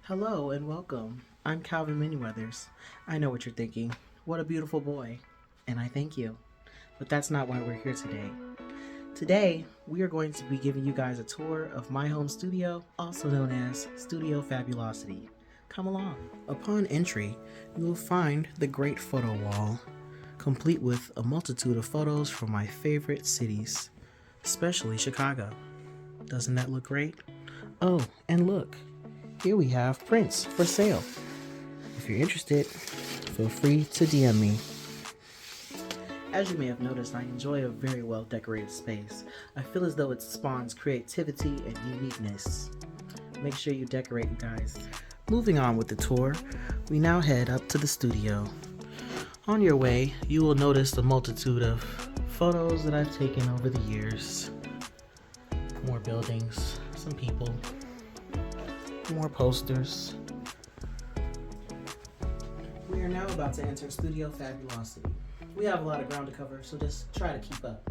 Hello and welcome. I'm Calvin Manyweathers. I know what you're thinking. What a beautiful boy. And I thank you. But that's not why we're here today. Today, we are going to be giving you guys a tour of my home studio, also known as Studio Fabulosity. Come along. Upon entry, you will find the great photo wall, complete with a multitude of photos from my favorite cities, especially Chicago. Doesn't that look great? Oh, and look, here we have prints for sale. If you're interested, feel free to DM me. As you may have noticed, I enjoy a very well decorated space. I feel as though it spawns creativity and uniqueness. Make sure you decorate, you guys. Moving on with the tour, we now head up to the studio. On your way, you will notice the multitude of photos that I've taken over the years. More buildings, some people, more posters. We are now about to enter Studio Fabulosity. We have a lot of ground to cover, so just try to keep up.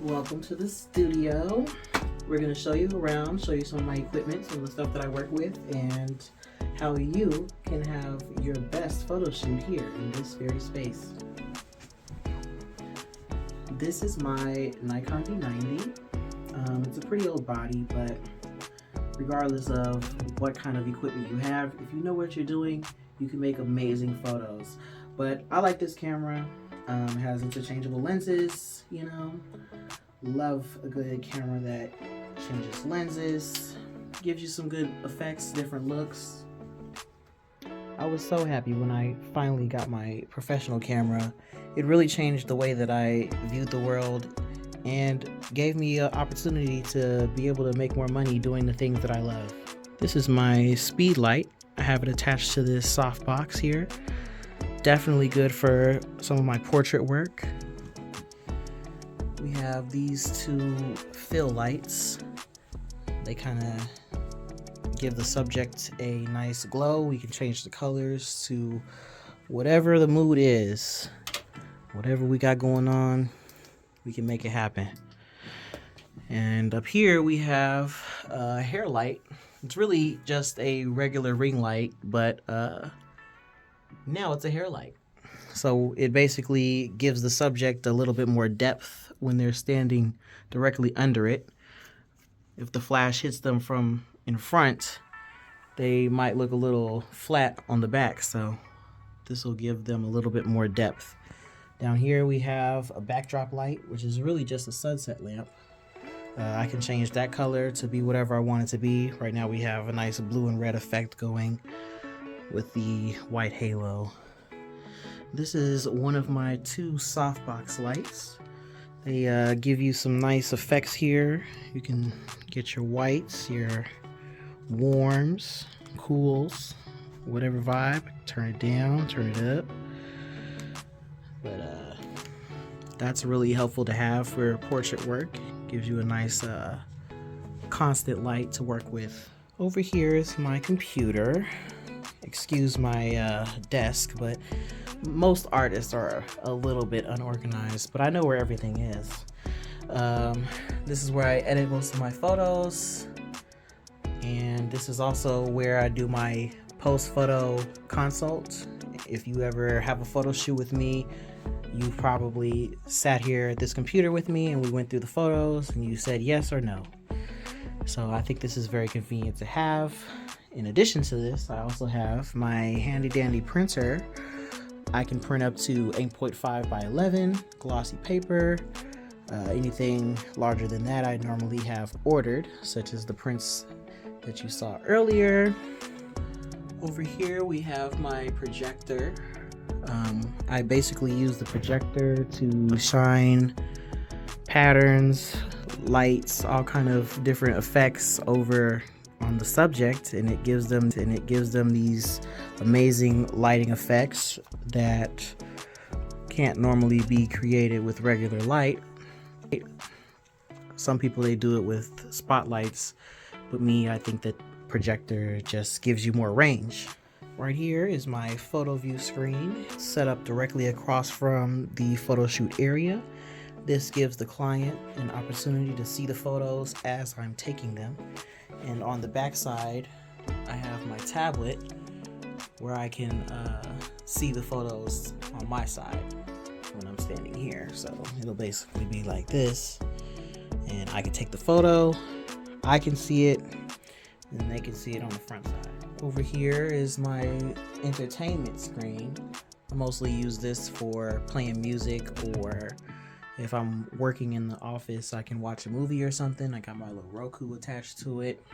Welcome to the studio. We're going to show you around, show you some of my equipment, some of the stuff that I work with, and how you can have your best photo shoot here in this very space. This is my Nikon D90. It's a pretty old body, but regardless of what kind of equipment you have, if you know what you're doing, you can make amazing photos. But I like this camera. It has interchangeable lenses, Love a good camera that changes lenses, gives you some good effects, different looks. I was so happy when I finally got my professional camera. It really changed the way that I viewed the world and gave me an opportunity to be able to make more money doing the things that I love. This is my speed light. I have it attached to this soft box here. Definitely good for some of my portrait work. We have these two fill lights. They kind of give the subject a nice glow. We can change the colors to whatever the mood is. Whatever we got going on, we can make it happen. And up here we have a hair light. It's really just a regular ring light, but now it's a hair light. So it basically gives the subject a little bit more depth when they're standing directly under it. If the flash hits them from in front, they might look a little flat on the back, so this will give them a little bit more depth. Down here we have a backdrop light, which is really just a sunset lamp. I can change that color to be whatever I want it to be. Right now we have a nice blue and red effect going with the white halo. This is one of my two softbox lights. They give you some nice effects here. You can get your whites, your warms, cools, whatever vibe. Turn it down, turn it up. But that's really helpful to have for portrait work. Gives you a nice constant light to work with. Over here is my computer. Excuse my desk, but most artists are a little bit unorganized, but I know where everything is. This is where I edit most of my photos, and this is also where I do my post-photo consult. If you ever have a photo shoot with me, you probably sat here at this computer with me and we went through the photos and you said yes or no. So I think this is very convenient to have. In addition to this, I also have my handy dandy printer. I can print up to 8.5 by 11 glossy paper. Anything larger than that I normally have ordered, such as the prints that you saw earlier. Over here we have my projector. I basically use the projector to shine patterns, lights, all kind of different effects over on the subject, and it gives them these amazing lighting effects that can't normally be created with regular light. Some people, they do it with spotlights, but me, I think that projector just gives you more range. Right here is my photo view screen, set up directly across from the photo shoot area. This gives the client an opportunity to see the photos as I'm taking them. And on the back side, I have my tablet where I can see the photos on my side when I'm standing here. So it'll basically be like this, and I can take the photo, I can see it, and they can see it on the front side. Over here is my entertainment screen. I mostly use this for playing music, or if I'm working in the office, I can watch a movie or something. I got my little Roku attached to it.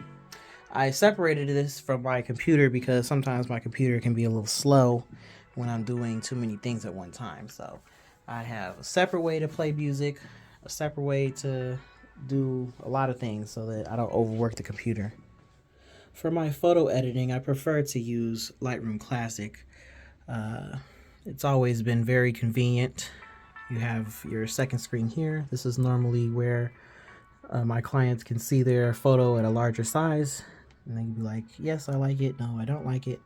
I separated this from my computer because sometimes my computer can be a little slow when I'm doing too many things at one time. So I have a separate way to play music, a separate way to do a lot of things so that I don't overwork the computer. For my photo editing, I prefer to use Lightroom Classic. It's always been very convenient. You have your second screen here. This is normally where my clients can see their photo at a larger size, and they can be like, yes, I like it, no, I don't like it.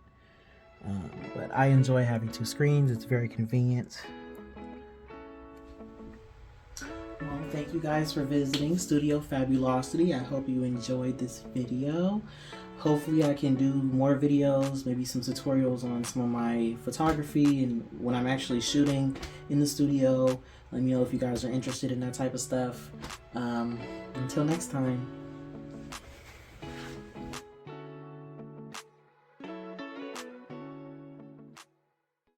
But I enjoy having two screens. It's very convenient. Well, thank you guys for visiting Studio Fabulosity. I hope you enjoyed this video. Hopefully I can do more videos, maybe some tutorials on some of my photography and when I'm actually shooting in the studio. Let me know if you guys are interested in that type of stuff. Until next time.